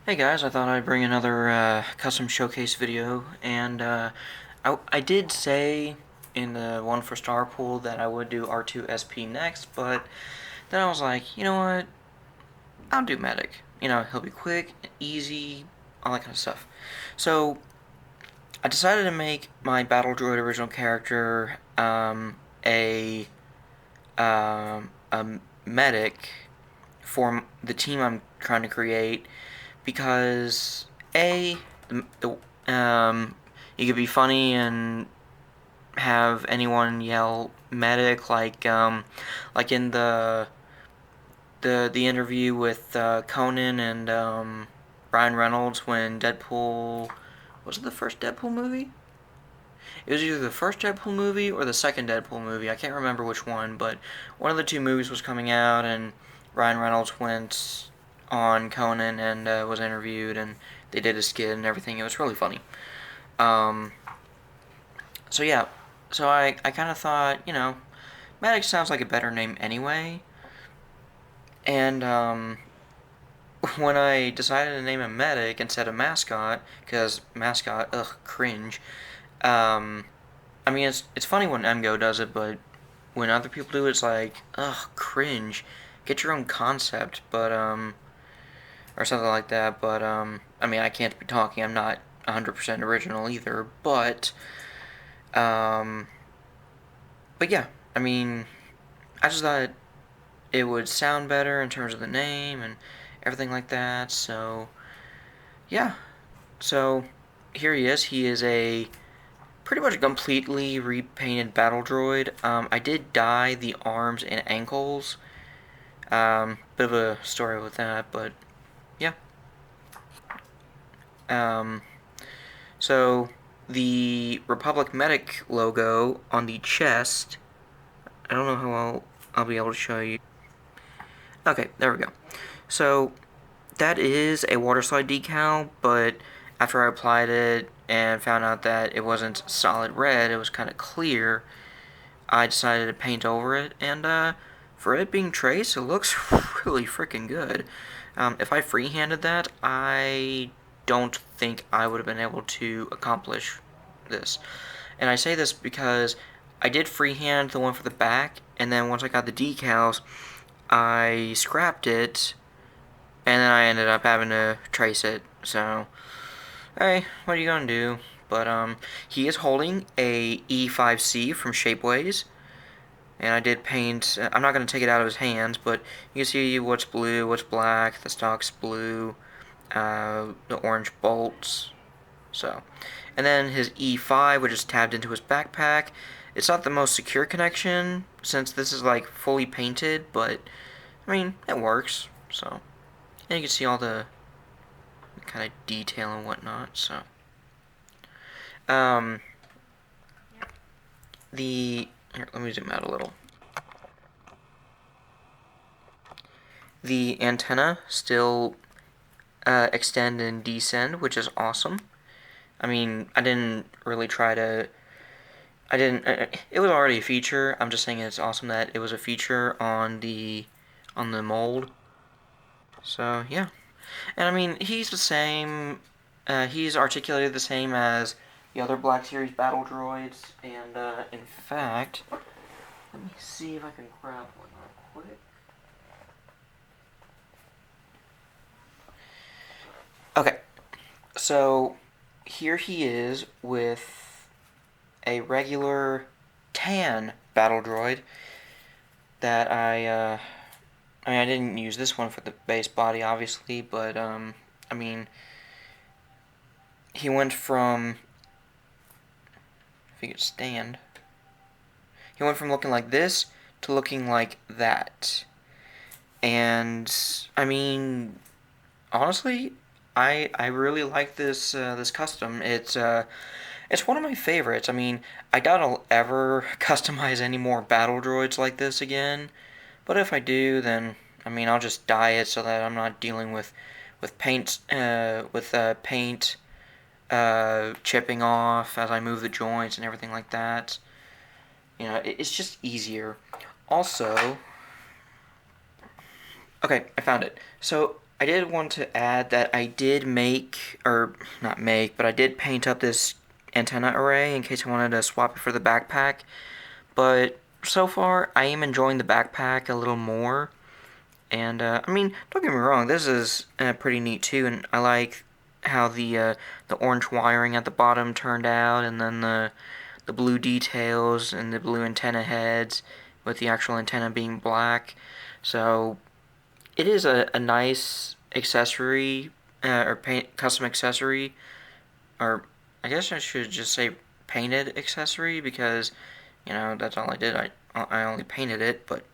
Hey guys, I thought I'd bring another custom showcase video, and I did say in the one for Star Pool that I would do R2SP next, but then I was like, you know what, I'll do Medic. You know, he'll be quick, easy, all that kind of stuff. So, I decided to make my Battle Droid original character a Medic for the team I'm trying to create, because the you could be funny and have anyone yell medic, like in the interview with Conan and Ryan Reynolds when Deadpool, was it the first Deadpool movie? It was either the first Deadpool movie or the second Deadpool movie. I can't remember which one, but one of the two movies was coming out, and Ryan Reynolds went on Conan and was interviewed, and they did a skit and everything. It was really funny. Um, so yeah, so I kind of thought, Maddox sounds like a better name anyway, and when I decided to name him Medic instead of Mascot, because Mascot, ugh, cringe. Um, I mean, it's funny when MGO does it, but when other people do it, it's like, ugh, cringe. Get your own concept, but or something like that. But I mean, I can't be talking. I'm not 100% original either. Um, but yeah, I mean, I just thought it would sound better in terms of the name and everything like that. So yeah, so here he is. He is a pretty much completely repainted battle droid. I did dye the arms and ankles. Bit of a story with that, but yeah. Um, so the Republic Medic logo on the chest. I don't know how I'll be able to show you. Okay, there we go. So that is a water slide decal, but after I applied it and found out that it wasn't solid red, it was kind of clear, I decided to paint over it, and for it being trace, it looks really freaking good. If I freehanded that, I don't think I would have been able to accomplish this. And I say this because I did freehand the one for the back, and then once I got the decals, I scrapped it, and then I ended up having to trace it. So, hey, what are you gonna do? But he is holding a E5C from Shapeways, and I did paint. I'm not gonna take it out of his hands, but you can see what's blue, what's black. The stock's blue, the orange bolts. So, and then his E5, which is tabbed into his backpack. It's not the most secure connection since this is like fully painted, but I mean it works. So, and you can see all the kind of detail and whatnot. So, um, the here, let me zoom out a little. The antenna still extend and descend, which is awesome. I mean, I didn't really try to. I didn't. It was already a feature. I'm just saying it's awesome that it was a feature on the mold. So yeah, and I mean he's the same. He's articulated the same as the other Black Series battle droids, and in fact, let me see if I can grab one real quick. Okay, so here he is with a regular tan battle droid that I mean, I didn't use this one for the base body, obviously, but I mean, he went from, if he could stand, he went from looking like this to looking like that. And I mean, honestly, I really like this custom. It's one of my favorites. I mean, I doubt I'll ever customize any more battle droids like this again. But if I do, then I mean, I'll just dye it so that I'm not dealing with paint chipping off as I move the joints and everything like that. You know, it's just easier. Also, okay, I found it. So I did want to add that I did make, or not make, but I did paint up this antenna array in case I wanted to swap it for the backpack. But so far, I am enjoying the backpack a little more. And, I mean, don't get me wrong, this is pretty neat too, and I like how the orange wiring at the bottom turned out, and then the blue details and the blue antenna heads with the actual antenna being black. So it is a nice accessory or custom accessory, or I guess I should just say painted accessory because that's all I did. I only painted it, but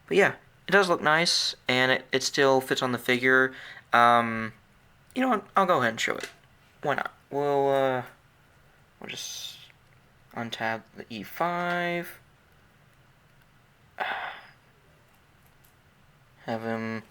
yeah, it does look nice and it still fits on the figure. You know what? I'll go ahead and show it. Why not? We'll just untab the E5. Have him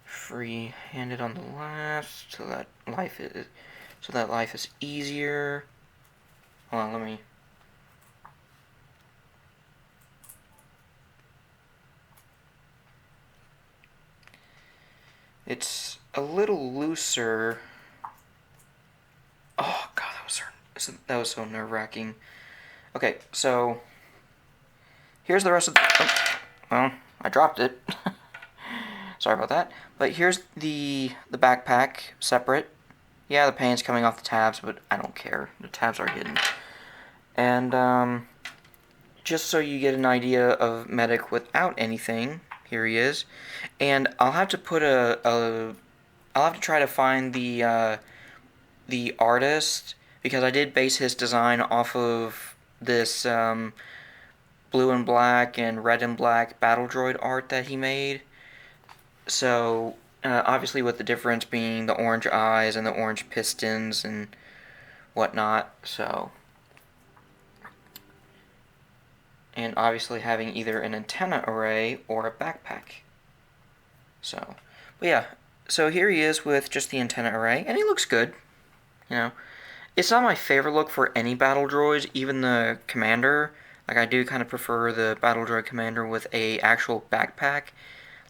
free-handed on the left, so that life is easier. Hold on, let me. It's a little looser. Oh god, that was so nerve-wracking. Okay, so here's the rest of the. Oh, well, I dropped it. Sorry about that. But here's the backpack separate. Yeah, the paint's coming off the tabs, but I don't care. The tabs are hidden. And just so you get an idea of Medic without anything, here he is. And I'll have to put I'll have to try to find the artist because I did base his design off of this blue and black and red and black Battle Droid art that he made. So, obviously with the difference being the orange eyes and the orange pistons and whatnot, so. And obviously having either an antenna array or a backpack. So, but yeah, so here he is with just the antenna array, and he looks good, It's not my favorite look for any battle droids, even the commander. Like, I do kind of prefer the battle droid commander with a actual backpack,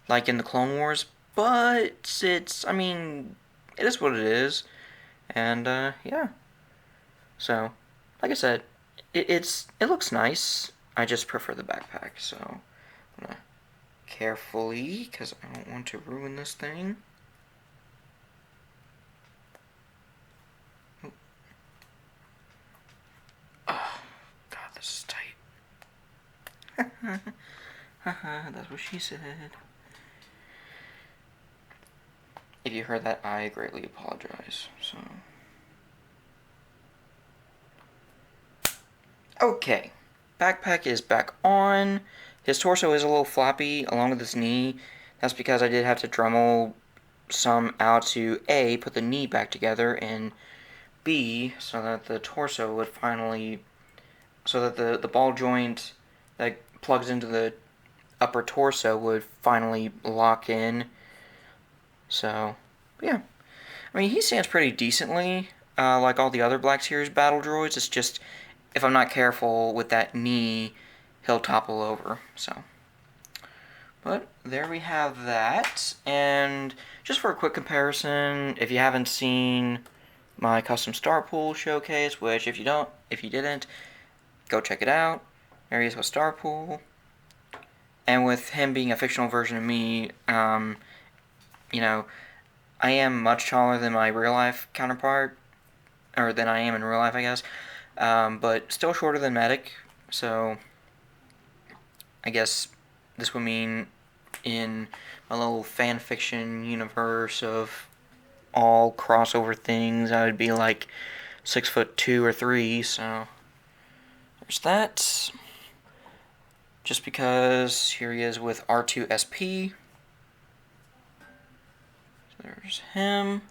like in the Clone Wars, but it is what it is, and, yeah. So, like I said, it looks nice, I just prefer the backpack, so I'm gonna carefully, because I don't want to ruin this thing. Oh, god, this is tight. That's what she said. If you heard that, I greatly apologize. So, okay, backpack is back on. His torso is a little floppy along with his knee. That's because I did have to Dremel some out to A, put the knee back together, and B, so that the torso would finally, so that the ball joint that plugs into the upper torso would finally lock in. So, yeah. I mean, he stands pretty decently, like all the other Black Series battle droids. It's just, if I'm not careful with that knee, he'll topple over, so. But there we have that, and just for a quick comparison, if you haven't seen my custom Starpool showcase, which if you didn't, go check it out. There he is with Starpool. And with him being a fictional version of me, I am much taller than my real life counterpart, or than I am in real life, I guess, but still shorter than Medic, so I guess this would mean in my little fan fiction universe of all crossover things, I would be like 6'2" or 3", so there's that. Just because here he is with R2SP. So there's him.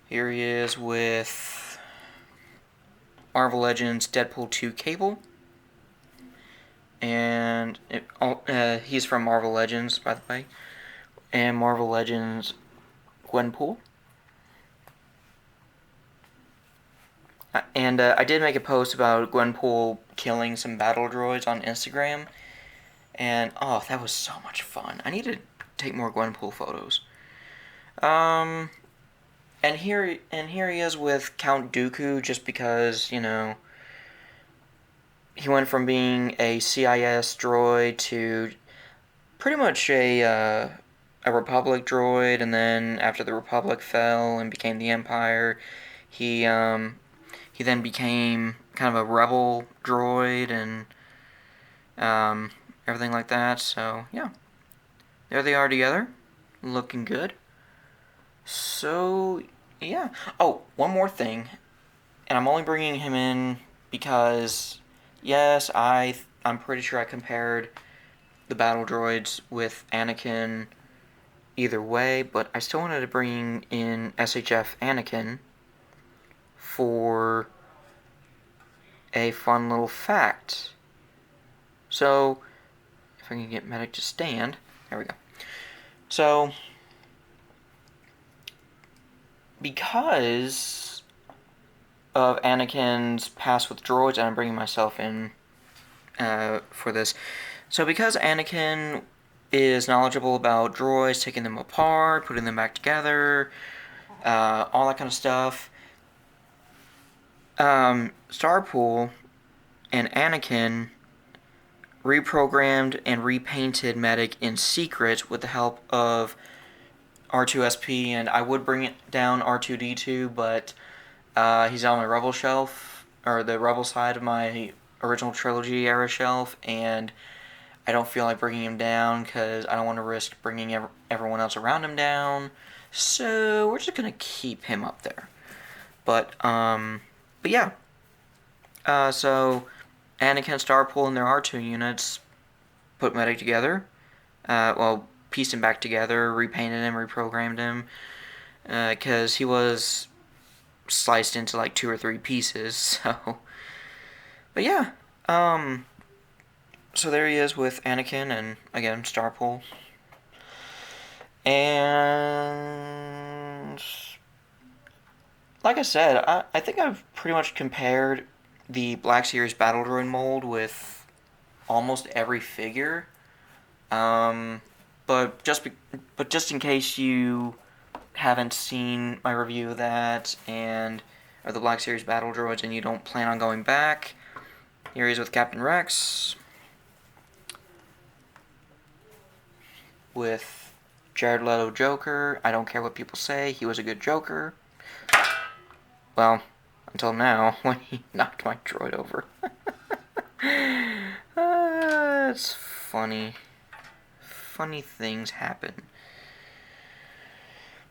Here he is with Marvel Legends Deadpool 2 Cable. And he's from Marvel Legends, by the way. And Marvel Legends Gwenpool. And I did make a post about Gwenpool killing some battle droids on Instagram. And, oh, that was so much fun. I need to take more Gwenpool photos. Um, and here he is with Count Dooku, just because, you know, he went from being a CIS droid to pretty much a Republic droid, and then after the Republic fell and became the Empire, he then became kind of a rebel droid and um, everything like that. So yeah, there they are together, looking good. So yeah. Oh, one more thing, and I'm only bringing him in because yes, I'm pretty sure I compared the battle droids with Anakin either way, but I still wanted to bring in SHF Anakin for a fun little fact. So, if I can get Medic to stand, there we go. So, because of Anakin's past with droids, and I'm bringing myself in for this. So, because Anakin is knowledgeable about droids, taking them apart, putting them back together, all that kind of stuff, Starpool and Anakin reprogrammed and repainted Medic in secret with the help of R2SP, and I would bring it down R2D2, but he's on my Rebel shelf, or the Rebel side of my original trilogy era shelf, and I don't feel like bringing him down because I don't want to risk bringing everyone else around him down. So we're just gonna keep him up there. But yeah. So Anakin, Starpool, and their R2 units put Medic together. Well, pieced him back together, repainted him, reprogrammed him, because he was sliced into like 2 or 3 pieces. So, but yeah, so there he is with Anakin and again Starpool, and like I said, I think I've pretty much compared the Black Series Battle Droid mold with almost every figure. But just in case you haven't seen my review of that and of the Black Series Battle Droids and you don't plan on going back, here he is with Captain Rex, with Jared Leto Joker. I don't care what people say, he was a good Joker. Well, until now, when he knocked my droid over. It's funny. Funny things happen.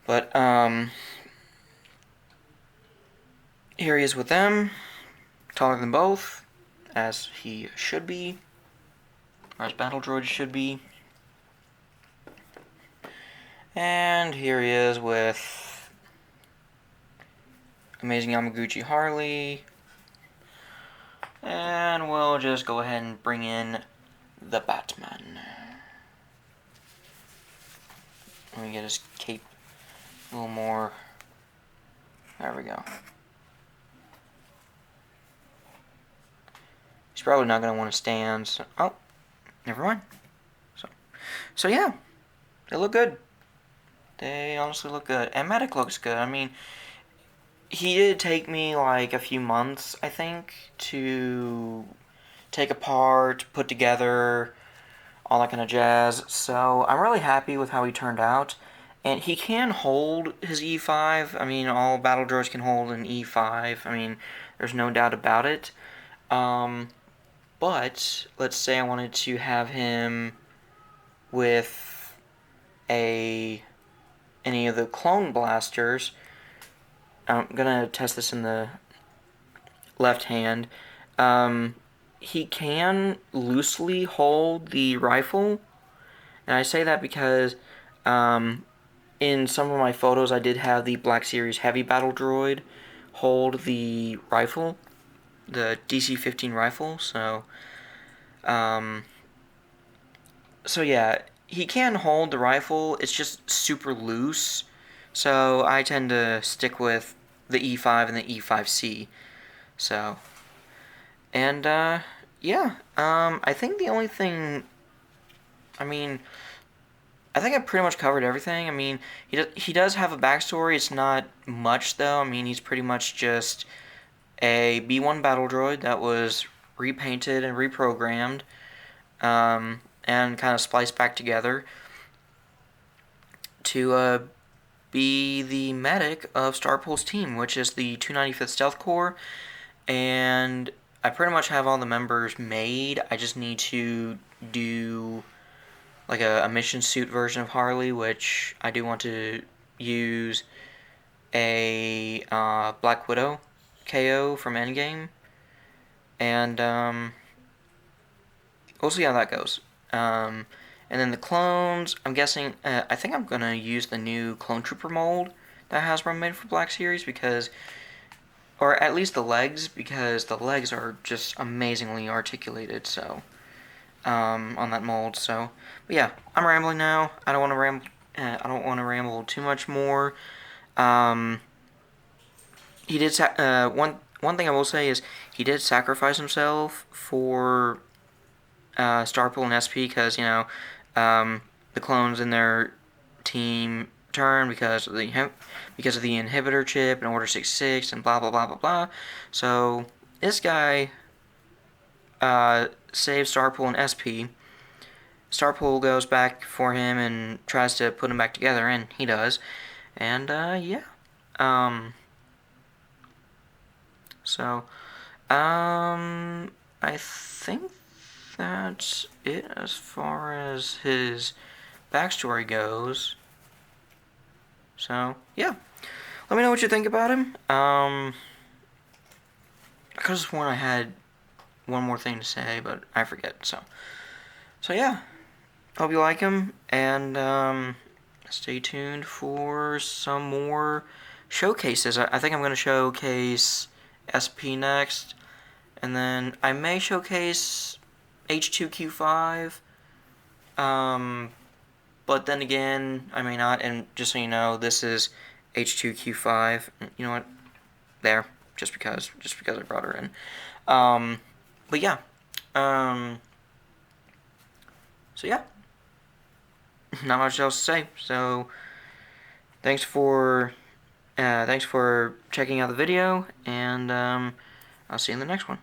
But, here he is with them, taller than both, as he should be, or as battle droids should be. And here he is with Amazing Yamaguchi Harley. And we'll just go ahead and bring in the Batman. Let me get his cape a little more. There we go. He's probably not going to want to stand. So, oh, never mind. So yeah, they look good. They honestly look good. And Medic looks good. I mean, he did take me like a few months, I think, to take apart, put together, all that kind of jazz. So I'm really happy with how he turned out. And he can hold his E5. I mean, all battle droids can hold an E5. I mean, there's no doubt about it. But let's say I wanted to have him with any of the clone blasters. I'm gonna test this in the left hand. He can loosely hold the rifle, and I say that because in some of my photos I did have the Black Series Heavy Battle Droid hold the rifle, the DC-15 rifle. So yeah, he can hold the rifle. It's just super loose. So I tend to stick with the E5 and the E5C. So, and yeah, I think the only thing I mean, I think I pretty much covered everything. I mean, he does have a backstory. It's not much though. I mean, he's pretty much just a B1 battle droid that was repainted and reprogrammed, and kind of spliced back together to be the medic of Starpole's team, which is the 295th Stealth Corps, and I pretty much have all the members made. I just need to do like a mission suit version of Harley, which I do want to use a Black Widow KO from Endgame, and we'll see how that goes. And then the clones, I'm guessing, I think I'm gonna use the new Clone Trooper mold that Hasbro made for Black Series because, or at least the legs, because the legs are just amazingly articulated. So, on that mold. So, but yeah, I'm rambling now. I don't want to ramble. I don't want to ramble too much more. He did. One thing I will say is he did sacrifice himself for Starpole and SP because the clones in their team turned because of the inhibitor chip and Order 66 and blah blah blah blah blah. So this guy saves Starpole and SP. Starpole goes back for him and tries to put him back together, and he does. And yeah. So I think that's it as far as his backstory goes. So, yeah. Let me know what you think about him. I could have sworn I had one more thing to say, but I forget. So yeah. Hope you like him, and stay tuned for some more showcases. I think I'm going to showcase SP next, and then I may showcase H2Q5, but then again, I may not, and just so you know, this is H2Q5, you know what, there, just because I brought her in, but yeah, so yeah, not much else to say, so thanks for checking out the video, and I'll see you in the next one.